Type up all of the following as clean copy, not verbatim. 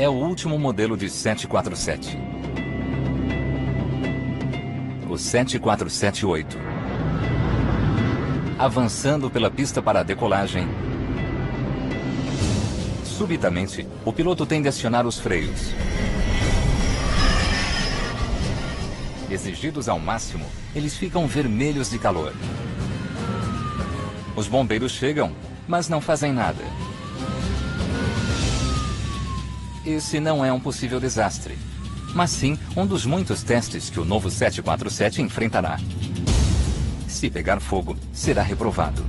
é o último modelo de 747. O 747-8. Avançando pela pista para a decolagem, subitamente, o piloto tende a acionar os freios. Exigidos ao máximo, eles ficam vermelhos de calor. Os bombeiros chegam, mas não fazem nada. Esse não é um possível desastre, mas sim um dos muitos testes que o novo 747 enfrentará. Se pegar fogo, será reprovado.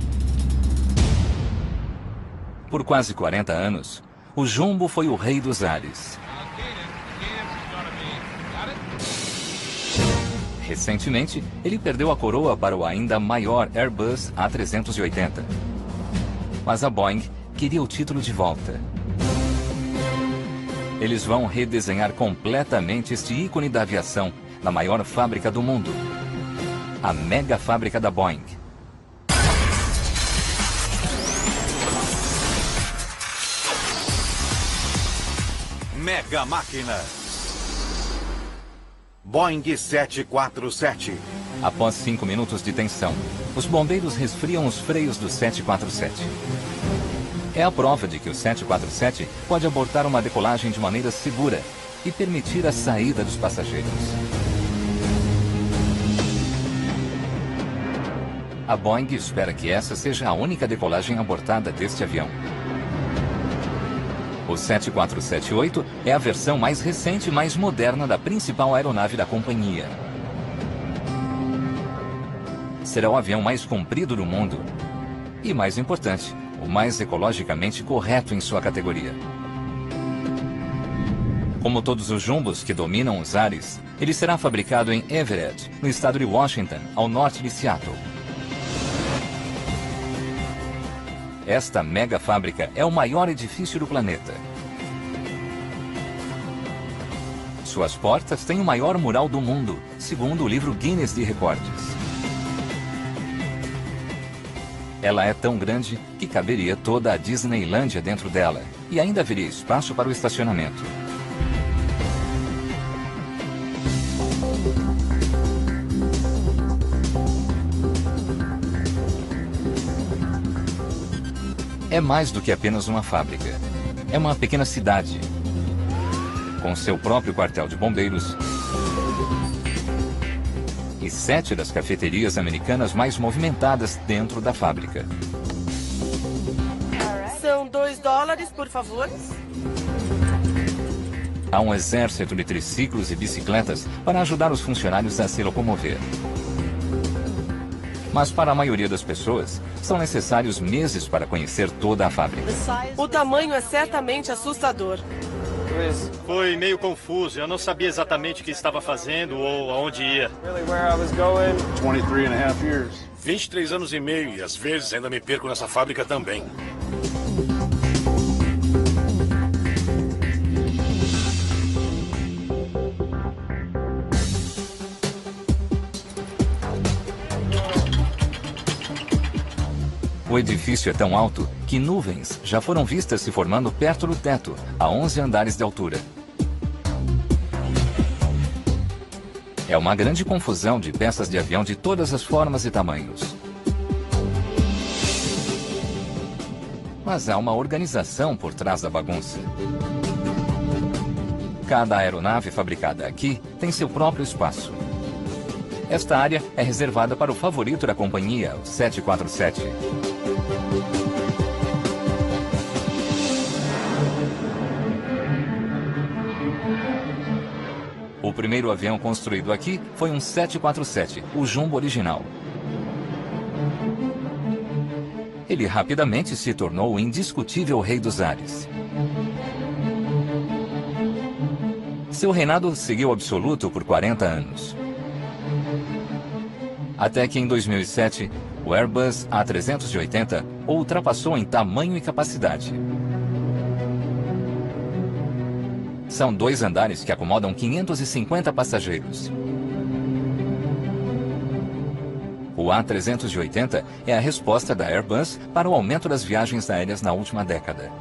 Por quase 40 anos, o Jumbo foi o rei dos ares. Recentemente, ele perdeu a coroa para o ainda maior Airbus A380. Mas a Boeing queria o título de volta. Eles vão redesenhar completamente este ícone da aviação na maior fábrica do mundo, a mega fábrica da Boeing. Mega Máquinas. Boeing 747. Após 5 minutos de tensão, os bombeiros resfriam os freios do 747. É a prova de que o 747 pode abortar uma decolagem de maneira segura e permitir a saída dos passageiros. A Boeing espera que essa seja a única decolagem abortada deste avião. O 747-8 é a versão mais recente e mais moderna da principal aeronave da companhia. Será o avião mais comprido do mundo e, mais importante, o mais ecologicamente correto em sua categoria. Como todos os jumbos que dominam os ares, ele será fabricado em Everett, no estado de Washington, ao norte de Seattle. Esta mega fábrica é o maior edifício do planeta. Suas portas têm o maior mural do mundo, segundo o livro Guinness de Recordes. Ela é tão grande que caberia toda a Disneylândia dentro dela, e ainda haveria espaço para o estacionamento. É mais do que apenas uma fábrica. É uma pequena cidade, com seu próprio quartel de bombeiros e 7 das cafeterias americanas mais movimentadas dentro da fábrica. São $2, por favor. Há um exército de triciclos e bicicletas para ajudar os funcionários a se locomover. Mas para a maioria das pessoas, são necessários meses para conhecer toda a fábrica. O tamanho é certamente assustador. Foi meio confuso. Eu não sabia exatamente o que estava fazendo ou aonde ia. 23 anos e meio, e às vezes ainda me perco nessa fábrica também. O edifício é tão alto que nuvens já foram vistas se formando perto do teto, a 11 andares de altura. É uma grande confusão de peças de avião de todas as formas e tamanhos. Mas há uma organização por trás da bagunça. Cada aeronave fabricada aqui tem seu próprio espaço. Esta área é reservada para o favorito da companhia, o 747. O primeiro avião construído aqui foi um 747, o Jumbo original. Ele rapidamente se tornou o indiscutível rei dos ares. Seu reinado seguiu absoluto por 40 anos. Até que em 2007, o Airbus A380 o ultrapassou em tamanho e capacidade. São 2 andares que acomodam 550 passageiros. O A380 é a resposta da Airbus para o aumento das viagens aéreas na última década.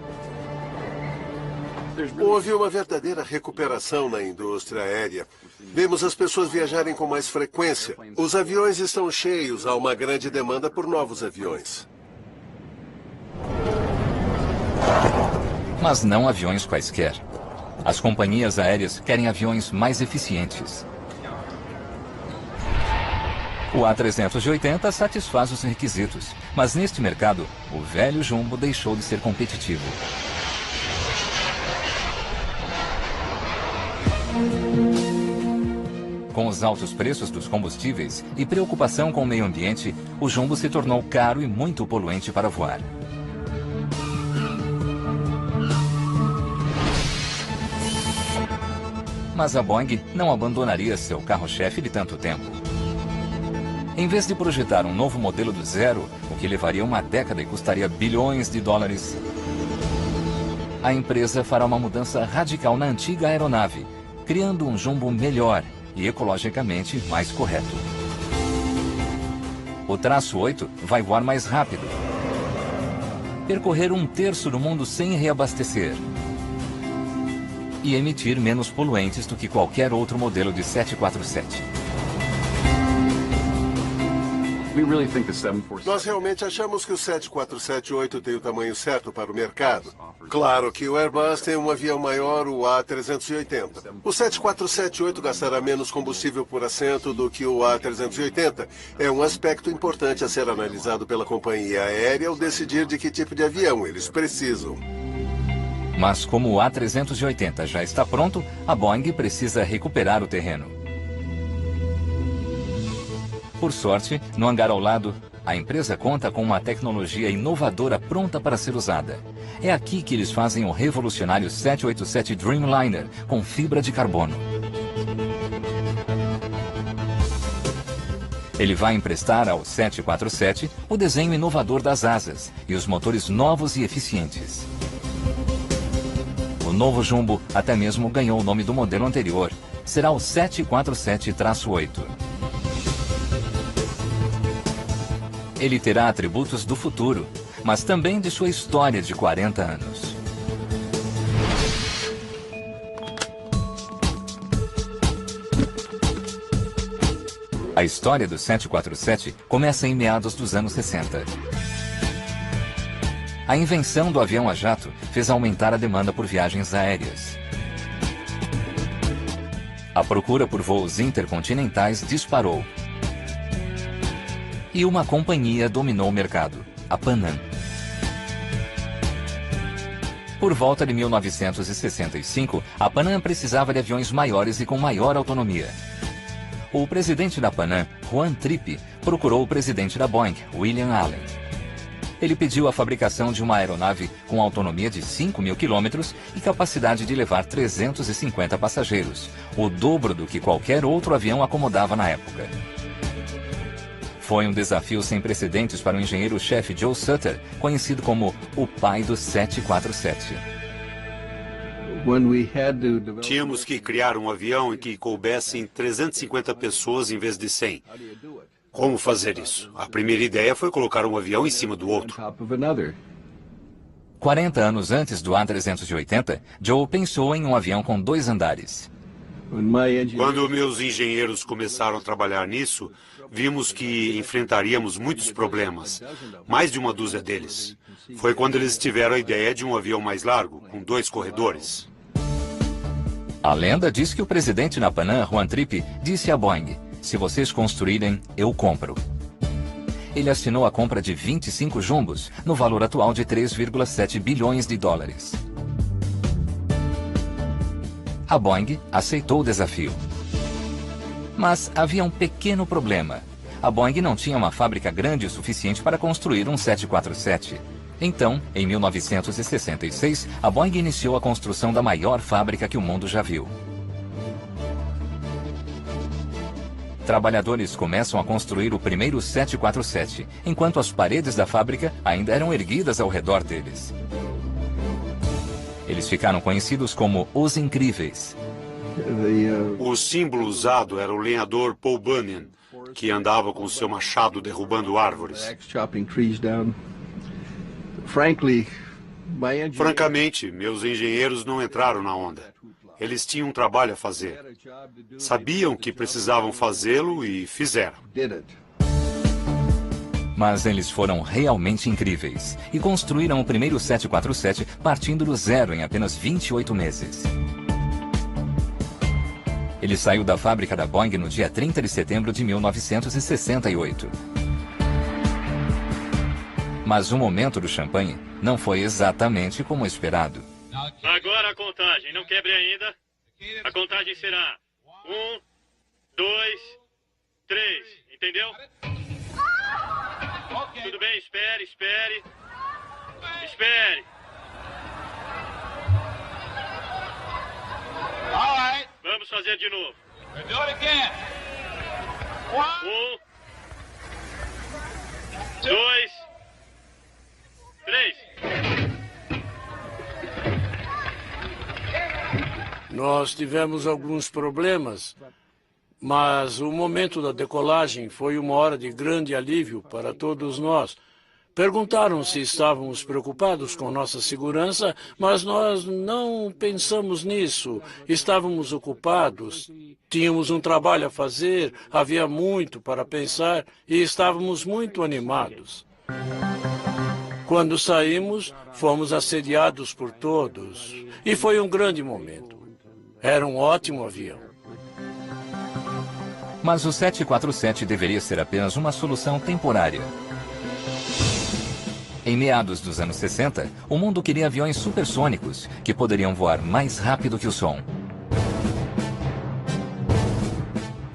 Houve uma verdadeira recuperação na indústria aérea. Vemos as pessoas viajarem com mais frequência. Os aviões estão cheios, há uma grande demanda por novos aviões. Mas não aviões quaisquer. As companhias aéreas querem aviões mais eficientes. O A380 satisfaz os requisitos, mas neste mercado, o velho Jumbo deixou de ser competitivo. Com os altos preços dos combustíveis e preocupação com o meio ambiente, o Jumbo se tornou caro e muito poluente para voar. Mas a Boeing não abandonaria seu carro-chefe de tanto tempo. Em vez de projetar um novo modelo do zero, o que levaria uma década e custaria bilhões de dólares, a empresa fará uma mudança radical na antiga aeronave, criando um Jumbo melhor e ecologicamente mais correto. O traço 8 vai voar mais rápido, percorrer 1/3 do mundo sem reabastecer e emitir menos poluentes do que qualquer outro modelo de 747. Nós realmente achamos que o 747-8 tem o tamanho certo para o mercado. Claro que o Airbus tem um avião maior, o A380. O 747-8 gastará menos combustível por assento do que o A380. É um aspecto importante a ser analisado pela companhia aérea ao decidir de que tipo de avião eles precisam. Mas como o A380 já está pronto, a Boeing precisa recuperar o terreno. Por sorte, no hangar ao lado, a empresa conta com uma tecnologia inovadora pronta para ser usada. É aqui que eles fazem o revolucionário 787 Dreamliner com fibra de carbono. Ele vai emprestar ao 747 o desenho inovador das asas e os motores novos e eficientes. O novo Jumbo até mesmo ganhou o nome do modelo anterior. Será o 747-8. Ele terá atributos do futuro, mas também de sua história de 40 anos. A história do 747 começa em meados dos anos 60. A invenção do avião a jato fez aumentar a demanda por viagens aéreas. A procura por voos intercontinentais disparou. E uma companhia dominou o mercado, a Pan Am. Por volta de 1965, a Pan Am precisava de aviões maiores e com maior autonomia. O presidente da Pan Am, Juan Trippe, procurou o presidente da Boeing, William Allen. Ele pediu a fabricação de uma aeronave com autonomia de 5.000 quilômetros e capacidade de levar 350 passageiros, o dobro do que qualquer outro avião acomodava na época. Foi um desafio sem precedentes para o engenheiro-chefe Joe Sutter, conhecido como o pai do 747. Tínhamos que criar um avião em que coubessem 350 pessoas em vez de 100. Como fazer isso? A primeira ideia foi colocar um avião em cima do outro. 40 anos antes do A380, Joe pensou em um avião com 2 andares. Quando meus engenheiros começaram a trabalhar nisso, vimos que enfrentaríamos muitos problemas, mais de uma dúzia deles. Foi quando eles tiveram a ideia de um avião mais largo, com 2 corredores. A lenda diz que o presidente da Pan Am, Juan Trippe, disse à Boeing: "Se vocês construírem, eu compro." Ele assinou a compra de 25 Jumbos, no valor atual de 3,7 bilhões de dólares. A Boeing aceitou o desafio. Mas havia um pequeno problema. A Boeing não tinha uma fábrica grande o suficiente para construir um 747. Então, em 1966, a Boeing iniciou a construção da maior fábrica que o mundo já viu. Trabalhadores começam a construir o primeiro 747, enquanto as paredes da fábrica ainda eram erguidas ao redor deles. Eles ficaram conhecidos como os Incríveis. O símbolo usado era o lenhador Paul Bunyan, que andava com seu machado derrubando árvores. Francamente, meus engenheiros não entraram na onda. Eles tinham um trabalho a fazer. Sabiam que precisavam fazê-lo e fizeram. Mas eles foram realmente incríveis e construíram o primeiro 747 partindo do zero em apenas 28 meses. Ele saiu da fábrica da Boeing no dia 30 de setembro de 1968. Mas o momento do champanhe não foi exatamente como esperado. Agora a contagem, não quebre ainda. A contagem será 1, 2, 3, entendeu? Tudo bem, espere. Vamos fazer de novo. 1, 2, 3. Nós tivemos alguns problemas, mas o momento da decolagem foi uma hora de grande alívio para todos nós. Perguntaram se estávamos preocupados com nossa segurança, mas nós não pensamos nisso. Estávamos ocupados, tínhamos um trabalho a fazer, havia muito para pensar e estávamos muito animados. Quando saímos, fomos assediados por todos e foi um grande momento. Era um ótimo avião. Mas o 747 deveria ser apenas uma solução temporária. Em meados dos anos 60, o mundo queria aviões supersônicos que poderiam voar mais rápido que o som.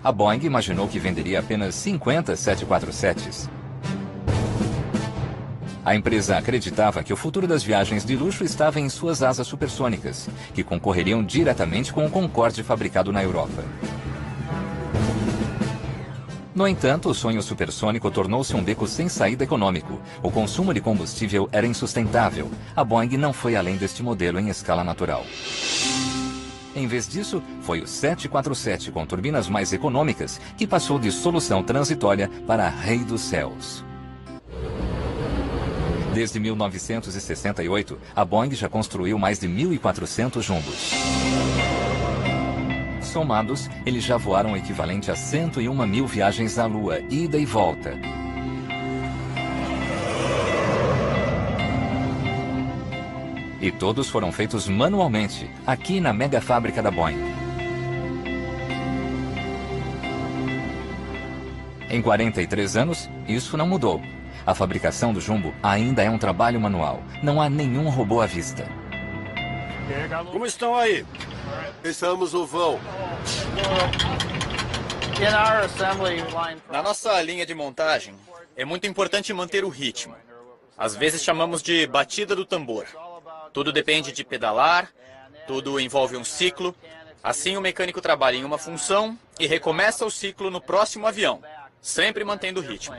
A Boeing imaginou que venderia apenas 50 747s. A empresa acreditava que o futuro das viagens de luxo estava em suas asas supersônicas, que concorreriam diretamente com o Concorde fabricado na Europa. No entanto, o sonho supersônico tornou-se um beco sem saída econômico. O consumo de combustível era insustentável. A Boeing não foi além deste modelo em escala natural. Em vez disso, foi o 747 com turbinas mais econômicas que passou de solução transitória para rei dos céus. Desde 1968, a Boeing já construiu mais de 1.400 jumbos. Somados, eles já voaram o equivalente a 101.000 viagens à Lua, ida e volta. E todos foram feitos manualmente, aqui na mega fábrica da Boeing. Em 43 anos, isso não mudou. A fabricação do jumbo ainda é um trabalho manual. Não há nenhum robô à vista. Como estão aí? Estamos no vão. Na nossa linha de montagem, é muito importante manter o ritmo. Às vezes chamamos de batida do tambor. Tudo depende de pedalar, tudo envolve um ciclo. Assim o mecânico trabalha em uma função e recomeça o ciclo no próximo avião, sempre mantendo o ritmo.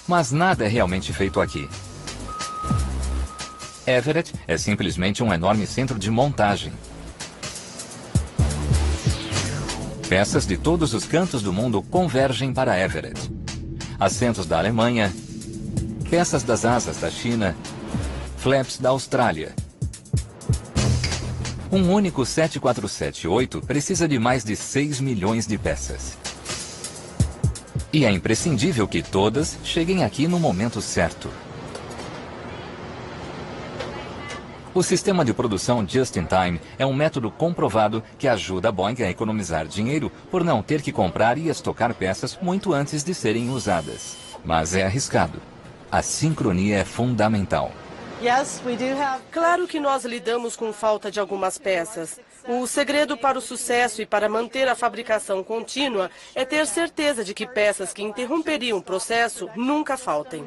Mas nada é realmente feito aqui. Everett é simplesmente um enorme centro de montagem. Peças de todos os cantos do mundo convergem para Everett. Assentos da Alemanha, peças das asas da China, flaps da Austrália. Um único 747-8 precisa de mais de 6 milhões de peças. E é imprescindível que todas cheguem aqui no momento certo. O sistema de produção Just-in-Time é um método comprovado que ajuda a Boeing a economizar dinheiro por não ter que comprar e estocar peças muito antes de serem usadas. Mas é arriscado. A sincronia é fundamental. Claro que nós lidamos com falta de algumas peças. O segredo para o sucesso e para manter a fabricação contínua é ter certeza de que peças que interromperiam o processo nunca faltem.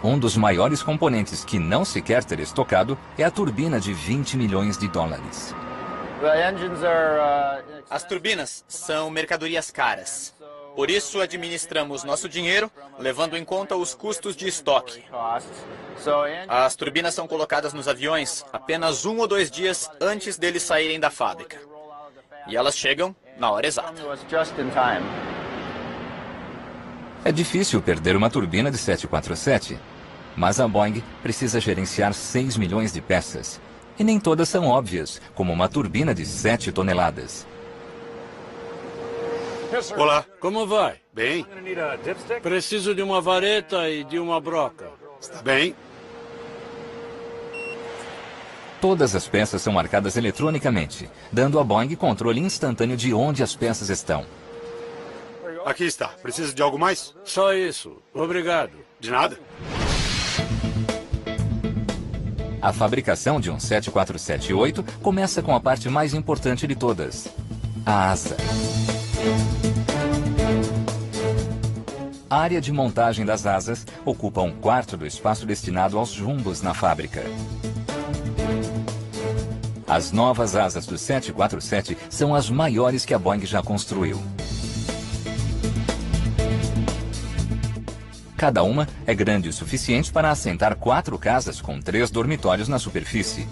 Um dos maiores componentes que não se quer ter estocado é a turbina de 20 milhões de dólares. As turbinas são mercadorias caras. Por isso, administramos nosso dinheiro, levando em conta os custos de estoque. As turbinas são colocadas nos aviões apenas 1 ou 2 dias antes deles saírem da fábrica. E elas chegam na hora exata. É difícil perder uma turbina de 747, mas a Boeing precisa gerenciar 6 milhões de peças. E nem todas são óbvias, como uma turbina de 7 toneladas. Olá. Como vai? Bem? Preciso de uma vareta e de uma broca. Está bem? Todas as peças são marcadas eletronicamente, dando à Boeing controle instantâneo de onde as peças estão. Aqui está. Precisa de algo mais? Só isso. Obrigado. De nada. A fabricação de um 747-8 começa com a parte mais importante de todas, a asa. A área de montagem das asas ocupa 1/4 do espaço destinado aos jumbos na fábrica. As novas asas do 747 são as maiores que a Boeing já construiu. Cada uma é grande o suficiente para assentar 4 casas com 3 dormitórios na superfície.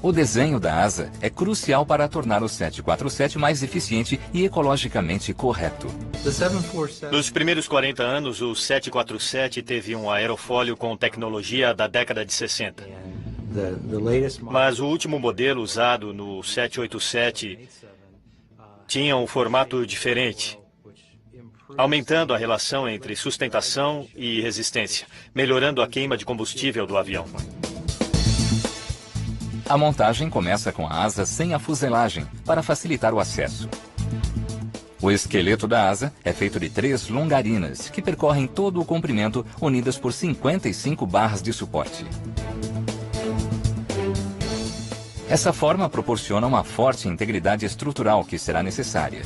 O desenho da asa é crucial para tornar o 747 mais eficiente e ecologicamente correto. Nos primeiros 40 anos, o 747 teve um aerofólio com tecnologia da década de 60. Mas o último modelo usado no 787 tinha um formato diferente, aumentando a relação entre sustentação e resistência, melhorando a queima de combustível do avião. A montagem começa com a asa sem a fuselagem, para facilitar o acesso. O esqueleto da asa é feito de 3 longarinas, que percorrem todo o comprimento, unidas por 55 barras de suporte. Essa forma proporciona uma forte integridade estrutural que será necessária.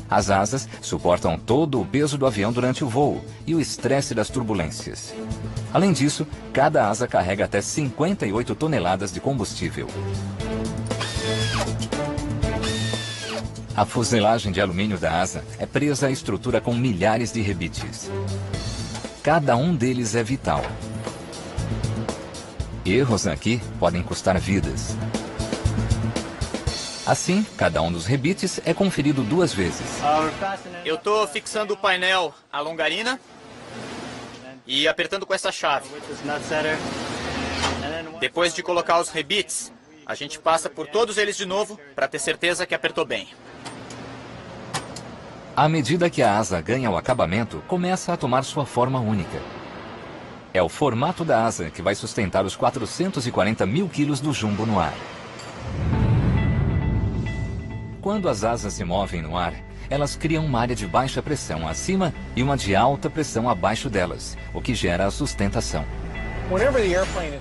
As asas suportam todo o peso do avião durante o voo e o estresse das turbulências. Além disso, cada asa carrega até 58 toneladas de combustível. A fuselagem de alumínio da asa é presa à estrutura com milhares de rebites. Cada um deles é vital. Erros aqui podem custar vidas. Assim, cada um dos rebites é conferido 2 vezes. Eu estou fixando o painel à longarina e apertando com essa chave. Depois de colocar os rebites, a gente passa por todos eles de novo para ter certeza que apertou bem. À medida que a asa ganha o acabamento, começa a tomar sua forma única. É o formato da asa que vai sustentar os 440 mil quilos do jumbo no ar. Quando as asas se movem no ar, elas criam uma área de baixa pressão acima e uma de alta pressão abaixo delas, o que gera a sustentação.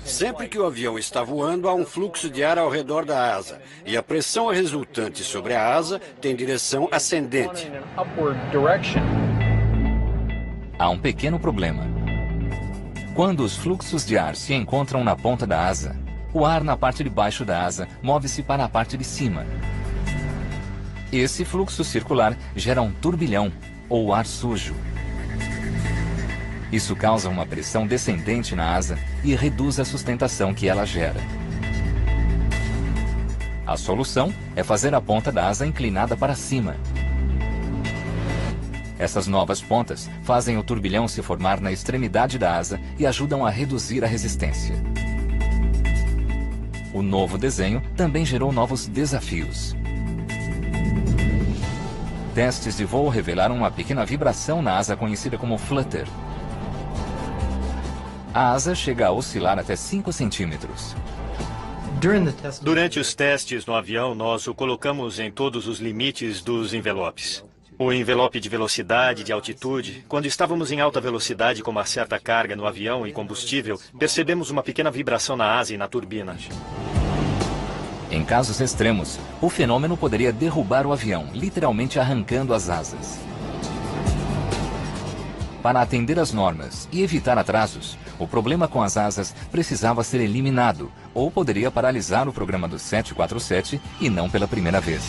Sempre que o avião está voando, há um fluxo de ar ao redor da asa, e a pressão resultante sobre a asa tem direção ascendente. Há um pequeno problema. Quando os fluxos de ar se encontram na ponta da asa, o ar na parte de baixo da asa move-se para a parte de cima. Esse fluxo circular gera um turbilhão, ou ar sujo. Isso causa uma pressão descendente na asa e reduz a sustentação que ela gera. A solução é fazer a ponta da asa inclinada para cima. Essas novas pontas fazem o turbilhão se formar na extremidade da asa e ajudam a reduzir a resistência. O novo desenho também gerou novos desafios. Testes de voo revelaram uma pequena vibração na asa conhecida como flutter. A asa chega a oscilar até 5 centímetros. Durante os testes no avião, nós o colocamos em todos os limites dos envelopes. O envelope de velocidade, de altitude. Quando estávamos em alta velocidade com uma certa carga no avião e combustível, percebemos uma pequena vibração na asa e na turbina. Em casos extremos, o fenômeno poderia derrubar o avião, literalmente arrancando as asas. Para atender às normas e evitar atrasos, o problema com as asas precisava ser eliminado, ou poderia paralisar o programa do 747 e não pela primeira vez.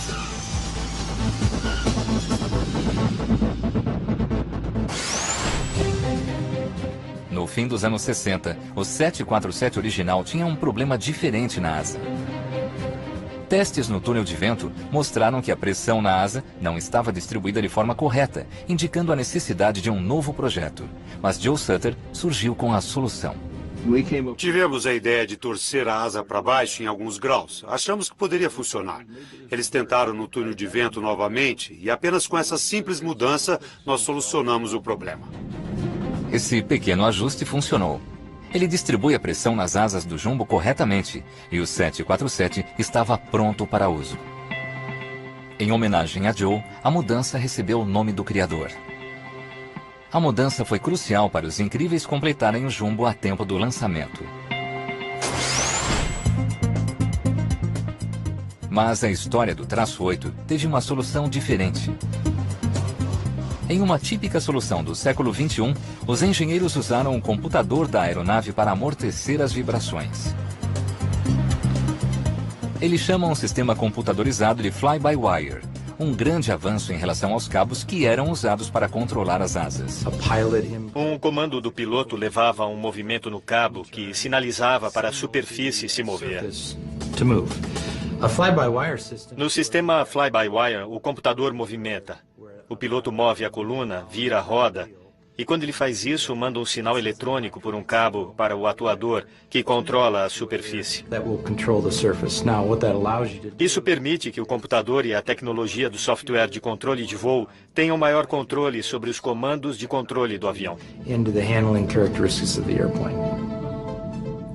No fim dos anos 60, o 747 original tinha um problema diferente na asa. Testes no túnel de vento mostraram que a pressão na asa não estava distribuída de forma correta, indicando a necessidade de um novo projeto. Mas Joe Sutter surgiu com a solução. Tivemos a ideia de torcer a asa para baixo em alguns graus. Achamos que poderia funcionar. Eles tentaram no túnel de vento novamente e apenas com essa simples mudança nós solucionamos o problema. Esse pequeno ajuste funcionou. Ele distribui a pressão nas asas do jumbo corretamente e o 747 estava pronto para uso. Em homenagem a Joe, a mudança recebeu o nome do criador. A mudança foi crucial para os incríveis completarem o jumbo a tempo do lançamento. Mas a história do traço 8 teve uma solução diferente. Em uma típica solução do século XXI, os engenheiros usaram um computador da aeronave para amortecer as vibrações. Eles chamam um sistema computadorizado de fly-by-wire, um grande avanço em relação aos cabos que eram usados para controlar as asas. Um comando do piloto levava um movimento no cabo que sinalizava para a superfície se mover. No sistema fly-by-wire, o computador movimenta. O piloto move a coluna, vira a roda, e quando ele faz isso, manda um sinal eletrônico por um cabo para o atuador, que controla a superfície. Isso permite que o computador e a tecnologia do software de controle de voo tenham maior controle sobre os comandos de controle do avião.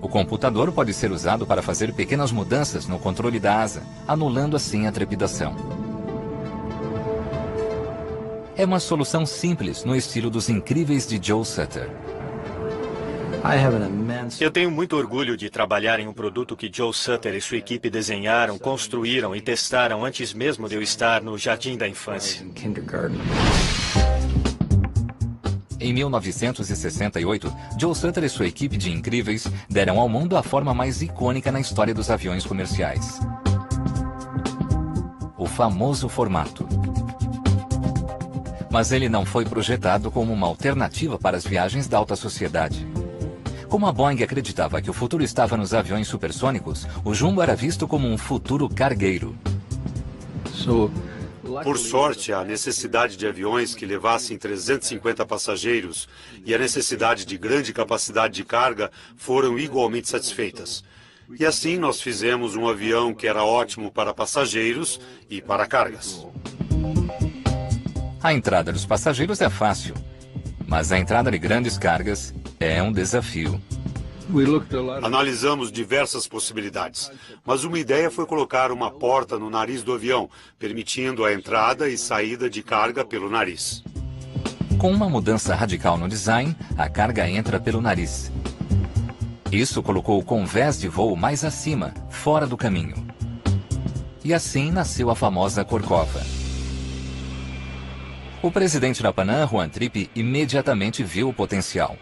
O computador pode ser usado para fazer pequenas mudanças no controle da asa, anulando assim a trepidação. É uma solução simples no estilo dos incríveis de Joe Sutter. Eu tenho muito orgulho de trabalhar em um produto que Joe Sutter e sua equipe desenharam, construíram e testaram antes mesmo de eu estar no jardim da infância. Em 1968, Joe Sutter e sua equipe de incríveis deram ao mundo a forma mais icônica na história dos aviões comerciais. O famoso formato. Mas ele não foi projetado como uma alternativa para as viagens da alta sociedade. Como a Boeing acreditava que o futuro estava nos aviões supersônicos, o jumbo era visto como um futuro cargueiro. Por sorte, a necessidade de aviões que levassem 350 passageiros e a necessidade de grande capacidade de carga foram igualmente satisfeitas. E assim nós fizemos um avião que era ótimo para passageiros e para cargas. A entrada dos passageiros é fácil, mas a entrada de grandes cargas é um desafio. Analisamos diversas possibilidades, mas uma ideia foi colocar uma porta no nariz do avião, permitindo a entrada e saída de carga pelo nariz. Com uma mudança radical no design, a carga entra pelo nariz. Isso colocou o convés de voo mais acima, fora do caminho. E assim nasceu a famosa Corcova. O presidente da Pan Am, Juan Trippe, imediatamente viu o potencial.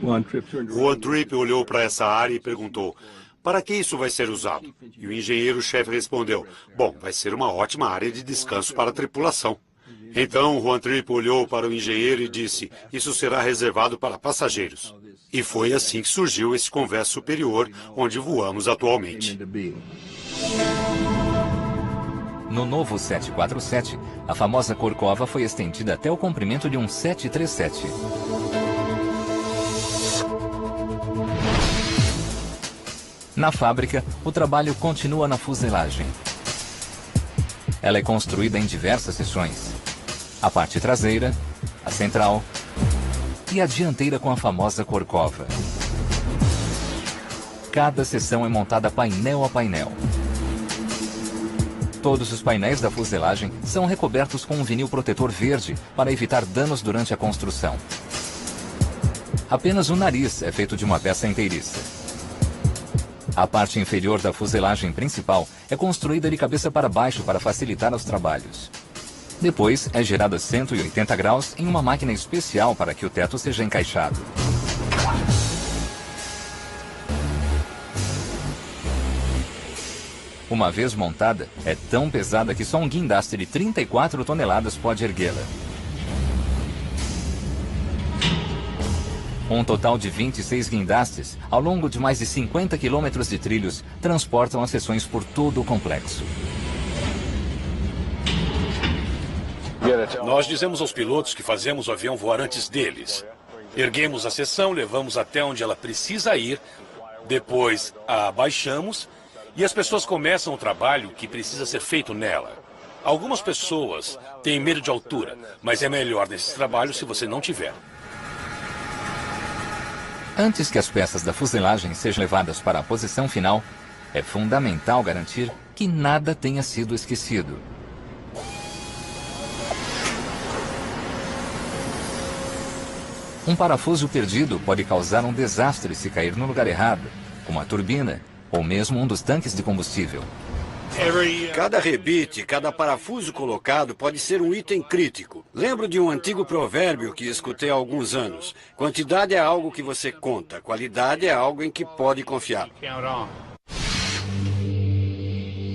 Juan Trippe olhou para essa área e perguntou: para que isso vai ser usado? E o engenheiro-chefe respondeu: bom, vai ser uma ótima área de descanso para a tripulação. Então Juan Trippe olhou para o engenheiro e disse: isso será reservado para passageiros. E foi assim que surgiu esse convés superior, onde voamos atualmente. No novo 747, a famosa Corcova foi estendida até o comprimento de um 737. Na fábrica, o trabalho continua na fuselagem. Ela é construída em diversas seções. A parte traseira, a central e a dianteira com a famosa Corcova. Cada seção é montada painel a painel. Todos os painéis da fuselagem são recobertos com um vinil protetor verde para evitar danos durante a construção. Apenas o nariz é feito de uma peça inteiriça. A parte inferior da fuselagem principal é construída de cabeça para baixo para facilitar os trabalhos. Depois é girada 180 graus em uma máquina especial para que o teto seja encaixado. Uma vez montada, é tão pesada que só um guindaste de 34 toneladas pode erguê-la. Um total de 26 guindastes, ao longo de mais de 50 quilômetros de trilhos, transportam as seções por todo o complexo. Nós dizemos aos pilotos que fazemos o avião voar antes deles. Erguemos a seção, levamos até onde ela precisa ir, depois a abaixamos e as pessoas começam o trabalho que precisa ser feito nela. Algumas pessoas têm medo de altura, mas é melhor nesse trabalho se você não tiver. Antes que as peças da fuselagem sejam levadas para a posição final, é fundamental garantir que nada tenha sido esquecido. Um parafuso perdido pode causar um desastre se cair no lugar errado, como a turbina ou mesmo um dos tanques de combustível. Cada rebite, cada parafuso colocado pode ser um item crítico. Lembro de um antigo provérbio que escutei há alguns anos. Quantidade é algo que você conta, qualidade é algo em que pode confiar.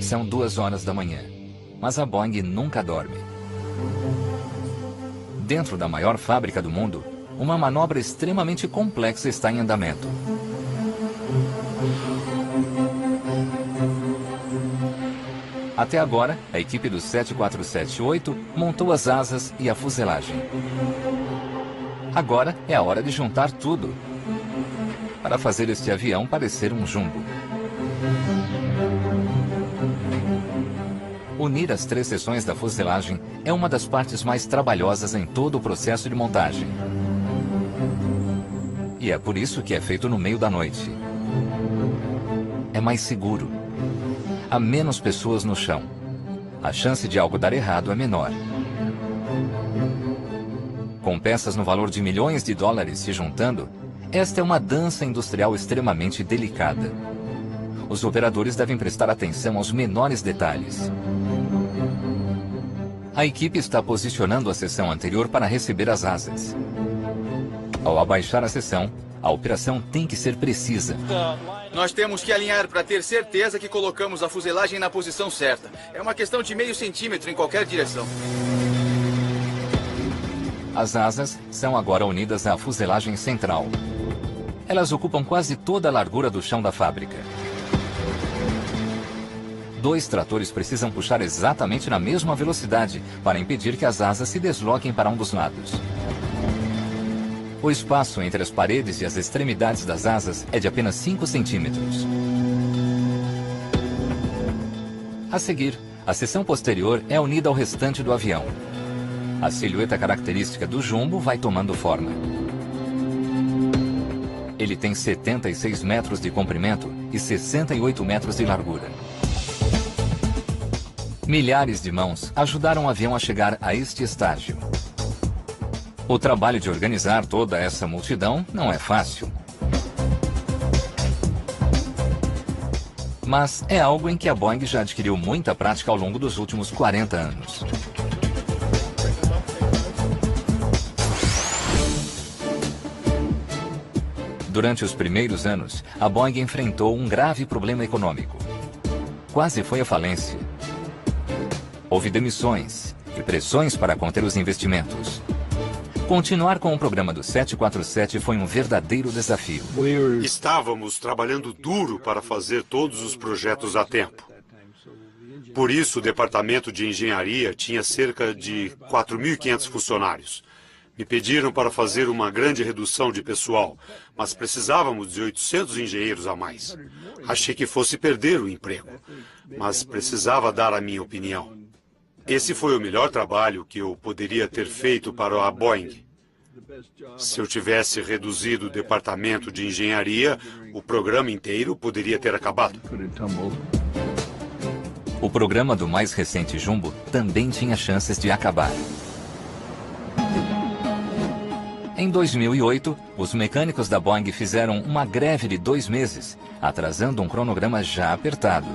São 2 horas da manhã, mas a Boeing nunca dorme. Dentro da maior fábrica do mundo, uma manobra extremamente complexa está em andamento. Até agora, a equipe do 747-8 montou as asas e a fuselagem. Agora é a hora de juntar tudo para fazer este avião parecer um jumbo. Unir as 3 seções da fuselagem é uma das partes mais trabalhosas em todo o processo de montagem. E é por isso que é feito no meio da noite. É mais seguro. Há menos pessoas no chão. A chance de algo dar errado é menor. Com peças no valor de milhões de dólares se juntando, esta é uma dança industrial extremamente delicada. Os operadores devem prestar atenção aos menores detalhes. A equipe está posicionando a seção anterior para receber as asas. Ao abaixar a seção, a operação tem que ser precisa. Nós temos que alinhar para ter certeza que colocamos a fuselagem na posição certa. É uma questão de meio centímetro em qualquer direção. As asas são agora unidas à fuselagem central. Elas ocupam quase toda a largura do chão da fábrica. 2 tratores precisam puxar exatamente na mesma velocidade para impedir que as asas se desloquem para um dos lados. O espaço entre as paredes e as extremidades das asas é de apenas 5 centímetros. A seguir, a seção posterior é unida ao restante do avião. A silhueta característica do jumbo vai tomando forma. Ele tem 76 metros de comprimento e 68 metros de largura. Milhares de mãos ajudaram o avião a chegar a este estágio. O trabalho de organizar toda essa multidão não é fácil. Mas é algo em que a Boeing já adquiriu muita prática ao longo dos últimos 40 anos. Durante os primeiros anos, a Boeing enfrentou um grave problema econômico. Quase foi à falência. Houve demissões e pressões para conter os investimentos. Continuar com o programa do 747 foi um verdadeiro desafio. Estávamos trabalhando duro para fazer todos os projetos a tempo. Por isso, o departamento de engenharia tinha cerca de 4.500 funcionários. Me pediram para fazer uma grande redução de pessoal, mas precisávamos de 800 engenheiros a mais. Achei que fosse perder o emprego, mas precisava dar a minha opinião. Esse foi o melhor trabalho que eu poderia ter feito para a Boeing. Se eu tivesse reduzido o departamento de engenharia, o programa inteiro poderia ter acabado. O programa do mais recente jumbo também tinha chances de acabar. Em 2008, os mecânicos da Boeing fizeram uma greve de 2 meses, atrasando um cronograma já apertado.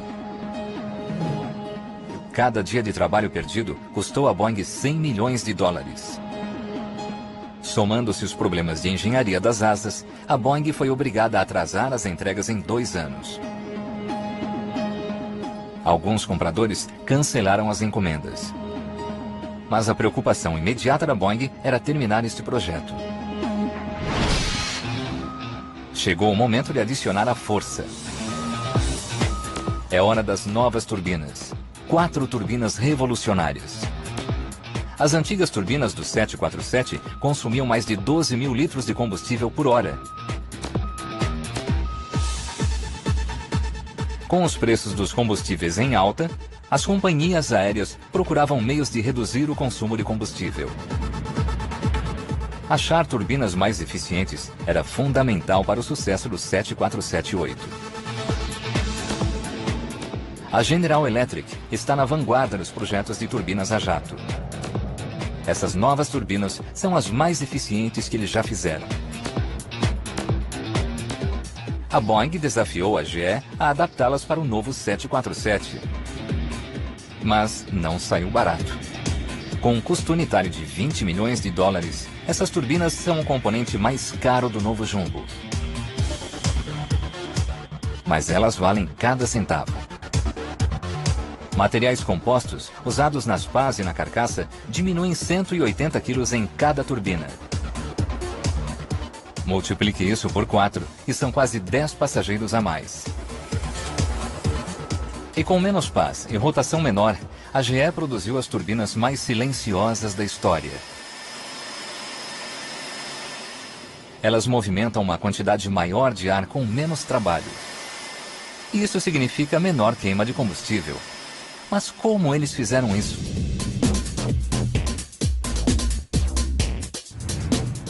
Cada dia de trabalho perdido custou a Boeing 100 milhões de dólares. Somando-se os problemas de engenharia das asas, a Boeing foi obrigada a atrasar as entregas em 2 anos. Alguns compradores cancelaram as encomendas. Mas a preocupação imediata da Boeing era terminar este projeto. Chegou o momento de adicionar a força. É hora das novas turbinas. 4 turbinas revolucionárias. As antigas turbinas do 747 consumiam mais de 12 mil litros de combustível por hora. Com os preços dos combustíveis em alta, as companhias aéreas procuravam meios de reduzir o consumo de combustível. Achar turbinas mais eficientes era fundamental para o sucesso do 747-8. A General Electric está na vanguarda dos projetos de turbinas a jato. Essas novas turbinas são as mais eficientes que eles já fizeram. A Boeing desafiou a GE a adaptá-las para o novo 747. Mas não saiu barato. Com um custo unitário de 20 milhões de dólares, essas turbinas são o componente mais caro do novo jumbo. Mas elas valem cada centavo. Materiais compostos, usados nas pás e na carcaça, diminuem 180 quilos em cada turbina. Multiplique isso por 4 e são quase 10 passageiros a mais. E com menos pás e rotação menor, a GE produziu as turbinas mais silenciosas da história. Elas movimentam uma quantidade maior de ar com menos trabalho. Isso significa menor queima de combustível. Mas como eles fizeram isso?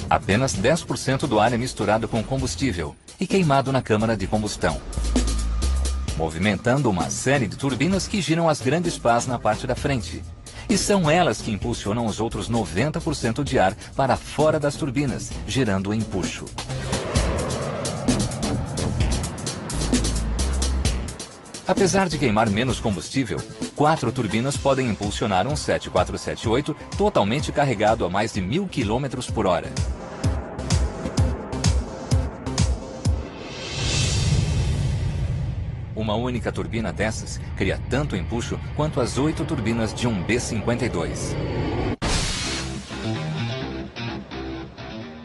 Apenas 10% do ar é misturado com combustível e queimado na câmara de combustão, movimentando uma série de turbinas que giram as grandes pás na parte da frente. E são elas que impulsionam os outros 90% de ar para fora das turbinas, gerando o empuxo. Apesar de queimar menos combustível, 4 turbinas podem impulsionar um 747-8 totalmente carregado a mais de 1.000 km por hora. Uma única turbina dessas cria tanto empuxo quanto as 8 turbinas de um B-52.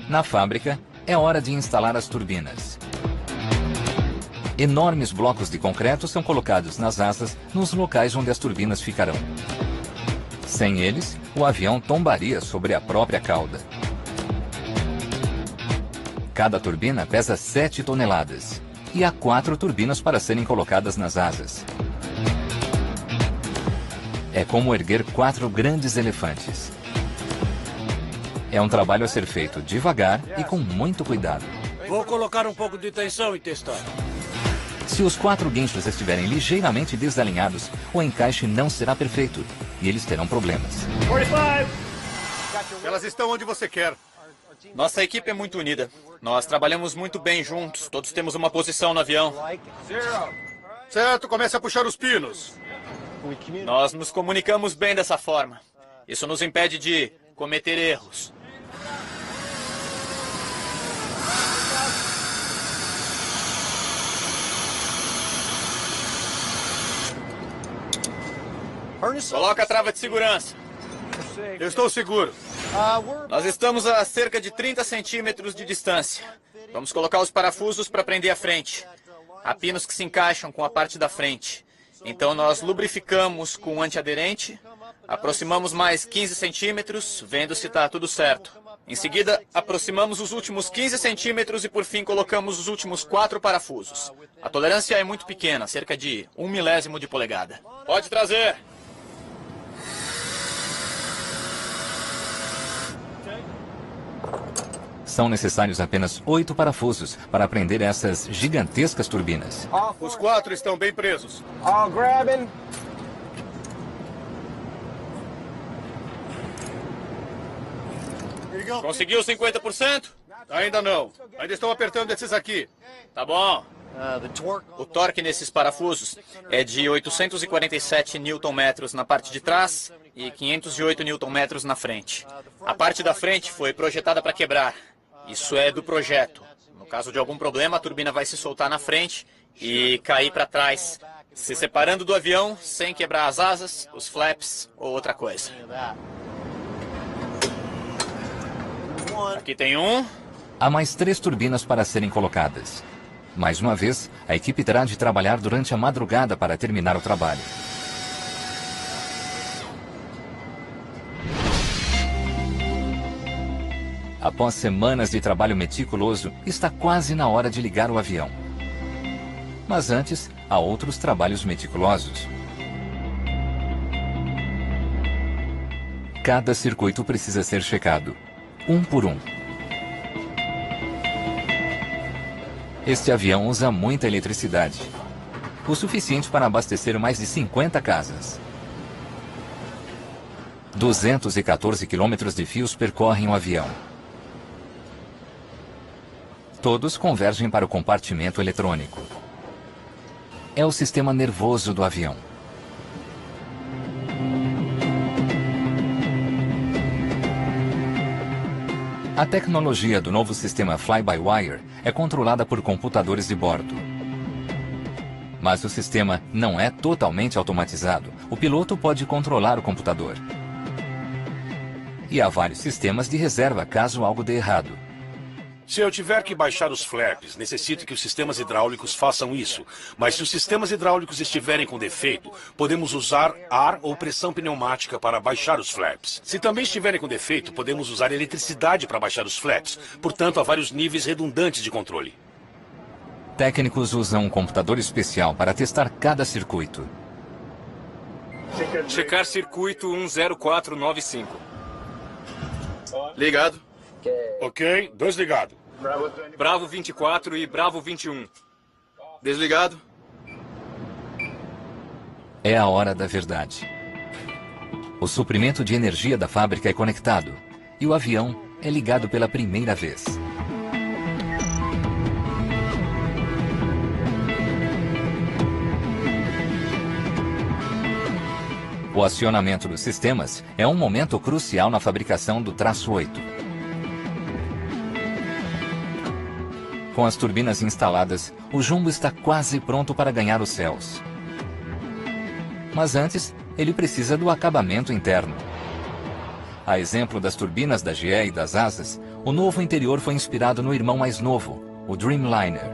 Na fábrica, é hora de instalar as turbinas. Enormes blocos de concreto são colocados nas asas nos locais onde as turbinas ficarão. Sem eles, o avião tombaria sobre a própria cauda. Cada turbina pesa 7 toneladas. E há 4 turbinas para serem colocadas nas asas. É como erguer 4 grandes elefantes. É um trabalho a ser feito devagar e com muito cuidado. Vou colocar um pouco de tensão e testar. Se os 4 guinchos estiverem ligeiramente desalinhados, o encaixe não será perfeito e eles terão problemas. 45! Elas estão onde você quer. Nossa equipe é muito unida. Nós trabalhamos muito bem juntos. Todos temos uma posição no avião. Certo, comece a puxar os pinos. Nós nos comunicamos bem dessa forma. Isso nos impede de cometer erros. Coloca a trava de segurança. Eu estou seguro. Nós estamos a cerca de 30 centímetros de distância. Vamos colocar os parafusos para prender a frente. Há pinos que se encaixam com a parte da frente. Então nós lubrificamos com antiaderente, aproximamos mais 15 centímetros, vendo se está tudo certo. Em seguida, aproximamos os últimos 15 centímetros e por fim colocamos os últimos 4 parafusos. A tolerância é muito pequena, cerca de 1 milésimo de polegada. Pode trazer! São necessários apenas 8 parafusos para prender essas gigantescas turbinas. Os 4 estão bem presos. Conseguiu 50%? Ainda não. Ainda estão apertando esses aqui. Tá bom. O torque nesses parafusos é de 847 Nm na parte de trás e 508 Nm na frente. A parte da frente foi projetada para quebrar. Isso é do projeto. No caso de algum problema, a turbina vai se soltar na frente e cair para trás, se separando do avião sem quebrar as asas, os flaps ou outra coisa. Aqui tem um. Há mais 3 turbinas para serem colocadas. Mais uma vez, a equipe terá de trabalhar durante a madrugada para terminar o trabalho. Após semanas de trabalho meticuloso, está quase na hora de ligar o avião. Mas antes, há outros trabalhos meticulosos. Cada circuito precisa ser checado, um por um. Este avião usa muita eletricidade, o suficiente para abastecer mais de 50 casas. 214 quilômetros de fios percorrem o avião. Todos convergem para o compartimento eletrônico. É o sistema nervoso do avião. A tecnologia do novo sistema Fly-by-Wire é controlada por computadores de bordo. Mas o sistema não é totalmente automatizado. O piloto pode controlar o computador. E há vários sistemas de reserva caso algo dê errado. Se eu tiver que baixar os flaps, necessito que os sistemas hidráulicos façam isso. Mas se os sistemas hidráulicos estiverem com defeito, podemos usar ar ou pressão pneumática para baixar os flaps. Se também estiverem com defeito, podemos usar eletricidade para baixar os flaps. Portanto, há vários níveis redundantes de controle. Técnicos usam um computador especial para testar cada circuito. Checar circuito 10495. Ligado. Ok, desligado. Bravo 24 e Bravo 21. Desligado. É a hora da verdade. O suprimento de energia da fábrica é conectado e o avião é ligado pela primeira vez. O acionamento dos sistemas é um momento crucial na fabricação do traço 8. Com as turbinas instaladas, o Jumbo está quase pronto para ganhar os céus. Mas antes, ele precisa do acabamento interno. A exemplo das turbinas da GE e das asas, o novo interior foi inspirado no irmão mais novo, o Dreamliner.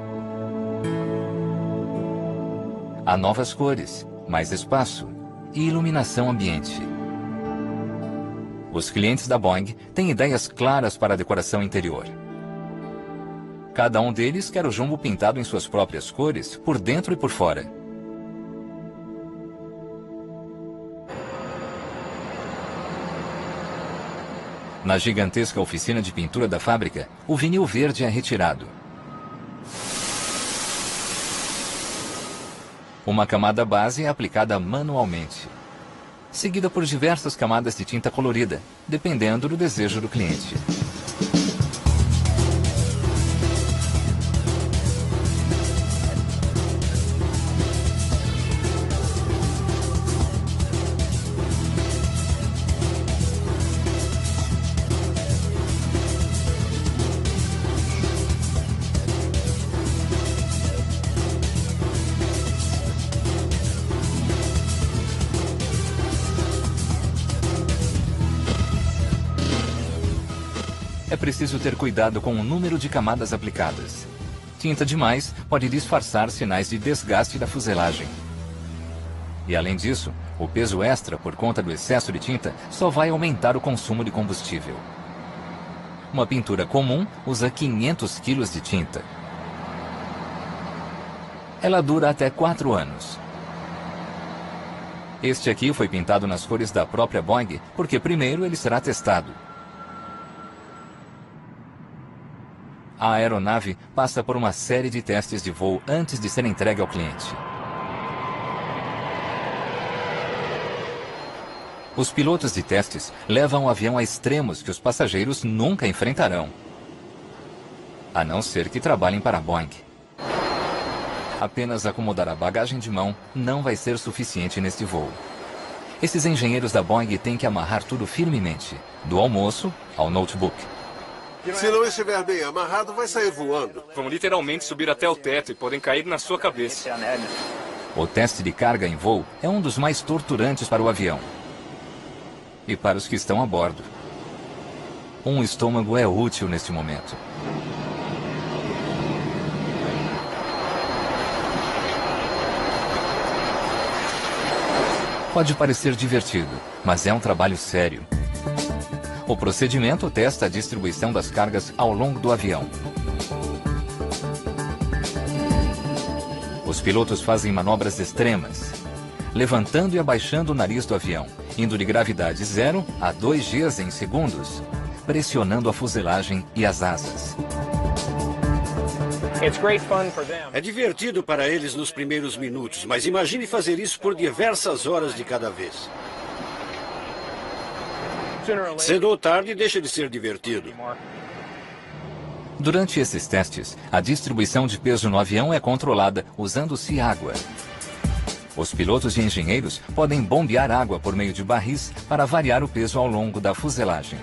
Há novas cores, mais espaço e iluminação ambiente. Os clientes da Boeing têm ideias claras para a decoração interior. Cada um deles quer o Jumbo pintado em suas próprias cores, por dentro e por fora. Na gigantesca oficina de pintura da fábrica, o vinil verde é retirado. Uma camada base é aplicada manualmente, seguida por diversas camadas de tinta colorida, dependendo do desejo do cliente. É preciso ter cuidado com o número de camadas aplicadas. Tinta demais pode disfarçar sinais de desgaste da fuselagem. E além disso, o peso extra por conta do excesso de tinta só vai aumentar o consumo de combustível. Uma pintura comum usa 500 kg de tinta. Ela dura até 4 anos. Este aqui foi pintado nas cores da própria Boeing, porque primeiro ele será testado. A aeronave passa por uma série de testes de voo antes de ser entregue ao cliente. Os pilotos de testes levam o avião a extremos que os passageiros nunca enfrentarão, a não ser que trabalhem para a Boeing. Apenas acomodar a bagagem de mão não vai ser suficiente neste voo. Esses engenheiros da Boeing têm que amarrar tudo firmemente, do almoço ao notebook. Se não estiver bem amarrado, vai sair voando. Vão literalmente subir até o teto e podem cair na sua cabeça. O teste de carga em voo é um dos mais torturantes para o avião e para os que estão a bordo. Um estômago é útil neste momento. Pode parecer divertido, mas é um trabalho sério. O procedimento testa a distribuição das cargas ao longo do avião. Os pilotos fazem manobras extremas, levantando e abaixando o nariz do avião, indo de gravidade 0 a 2 Gs em segundos, pressionando a fuselagem e as asas. É divertido para eles nos primeiros minutos, mas imagine fazer isso por diversas horas de cada vez. Cedo ou tarde deixa de ser divertido. Durante esses testes, a distribuição de peso no avião é controlada usando-se água. Os pilotos e engenheiros podem bombear água por meio de barris para variar o peso ao longo da fuselagem.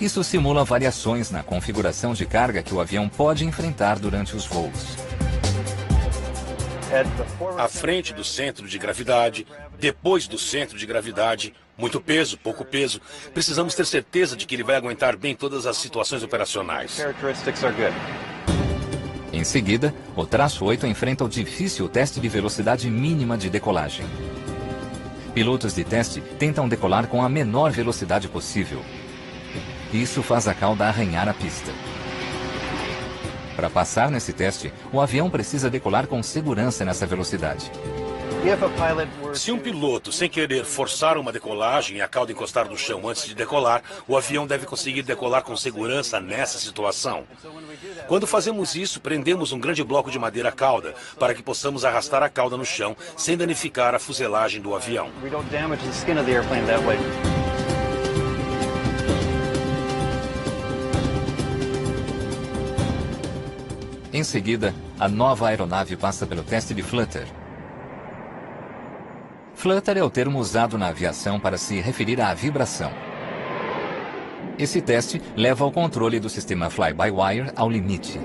Isso simula variações na configuração de carga que o avião pode enfrentar durante os voos. À frente do centro de gravidade, depois do centro de gravidade, muito peso, pouco peso. Precisamos ter certeza de que ele vai aguentar bem todas as situações operacionais. Em seguida, o traço 8 enfrenta o difícil teste de velocidade mínima de decolagem. Pilotos de teste tentam decolar com a menor velocidade possível. Isso faz a cauda arranhar a pista. Para passar nesse teste, o avião precisa decolar com segurança nessa velocidade. Se um piloto, sem querer, forçar uma decolagem e a cauda encostar no chão antes de decolar, o avião deve conseguir decolar com segurança nessa situação. Quando fazemos isso, prendemos um grande bloco de madeira à cauda, para que possamos arrastar a cauda no chão sem danificar a fuselagem do avião. Em seguida, a nova aeronave passa pelo teste de flutter. Flutter é o termo usado na aviação para se referir à vibração. Esse teste leva ao controle do sistema fly-by-wire ao limite.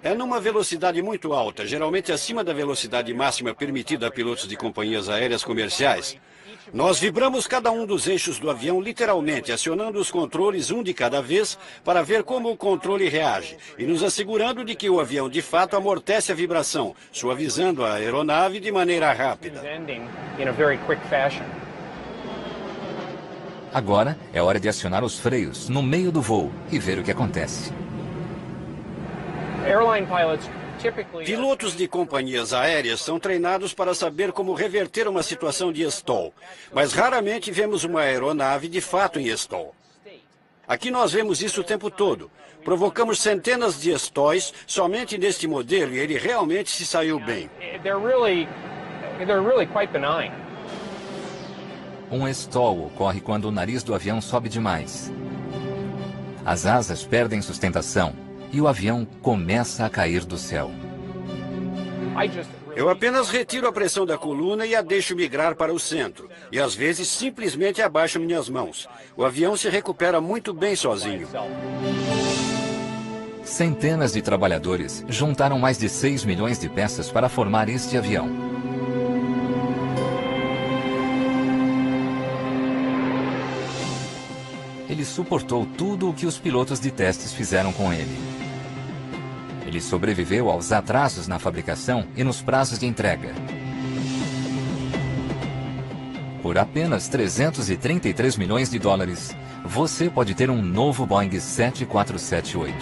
É numa velocidade muito alta, geralmente acima da velocidade máxima permitida a pilotos de companhias aéreas comerciais. Nós vibramos cada um dos eixos do avião literalmente, acionando os controles um de cada vez para ver como o controle reage e nos assegurando de que o avião de fato amortece a vibração, suavizando a aeronave de maneira rápida. Agora é hora de acionar os freios no meio do voo e ver o que acontece. Pilotos de companhias aéreas são treinados para saber como reverter uma situação de stall, mas raramente vemos uma aeronave de fato em stall. Aqui nós vemos isso o tempo todo. Provocamos centenas de stalls somente neste modelo e ele realmente se saiu bem. Um stall ocorre quando o nariz do avião sobe demais. As asas perdem sustentação e o avião começa a cair do céu. Eu apenas retiro a pressão da coluna e a deixo migrar para o centro. E às vezes simplesmente abaixo minhas mãos. O avião se recupera muito bem sozinho. Centenas de trabalhadores juntaram mais de 6 milhões de peças para formar este avião. Ele suportou tudo o que os pilotos de testes fizeram com ele. Ele sobreviveu aos atrasos na fabricação e nos prazos de entrega. Por apenas 333 milhões de dólares, você pode ter um novo Boeing 747-8.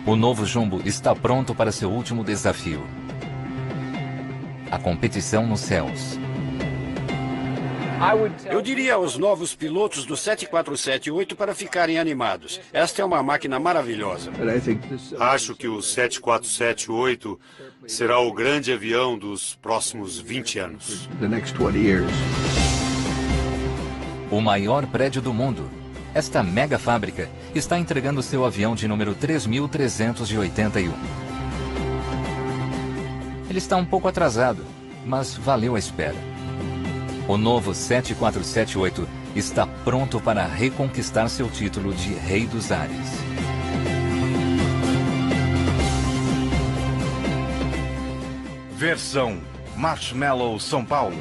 O novo Jumbo está pronto para seu último desafio. A competição nos céus. Eu diria aos novos pilotos do 747-8 para ficarem animados. Esta é uma máquina maravilhosa. Acho que o 747-8 será o grande avião dos próximos 20 anos. O maior prédio do mundo. Esta mega fábrica está entregando seu avião de número 3.381. Ele está um pouco atrasado, mas valeu a espera. O novo 747-8 está pronto para reconquistar seu título de Rei dos Ares. Versão Marshmallow São Paulo.